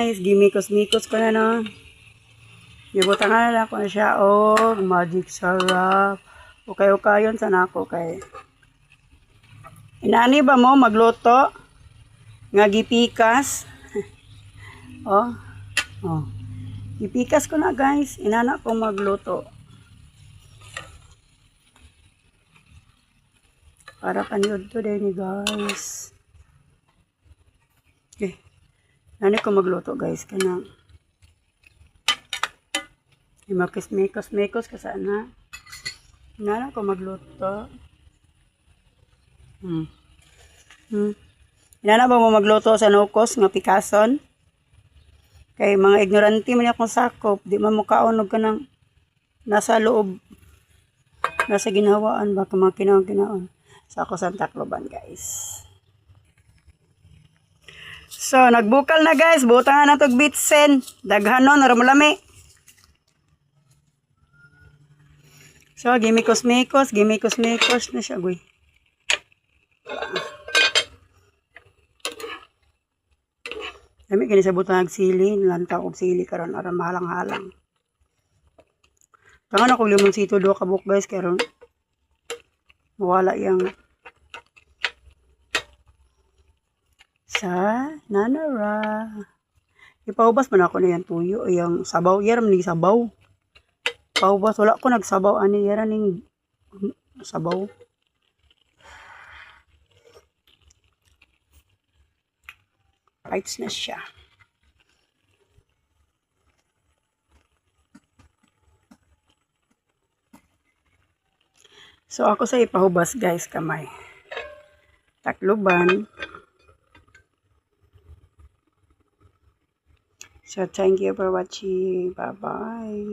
guys, gimikos-mikos ko na no. Gibutan na lang ko na siya og magic sarap. Okay-okayon sa nako kay. Inani ba mo magluto? Nga gipikas. Oh. Oh. Gipikas ko na guys. Inana ko magluto. Para kaniod to din guys. Okay. Nani ko magluto guys. Kanang makis-mekos-mekos ka sana. Nana ko magluto. Inana ba mo magluto sa nukos nga pikason? Kay mga ignorante man akong sakop. Di man mo kaunog ka ng nasa loob. Nasa ginhawaan ba ka mga kinaon-kinaon. Sa ako sa Tacloban guys. So, nagbukal na guys. Butangan na itong bitsen. Daghanon, ramulami. So, gimikos-mikos na siya, guy. Dami kini sa butang sili, lantaw og sili karon aron mahalang-halang. Tangan ako limonsito do kabuk guys karon. Mawala yang sa nanara. Ipaubas man ako na yan tuyo, yung sabaw, yaram ni sabaw. Paubas, wala ko nagsabaw, ani yaran ning sabaw. Bites na siya. So, ako sa ipahubas guys, kamay. Tacloban. So, thank you for watching. Bye-bye.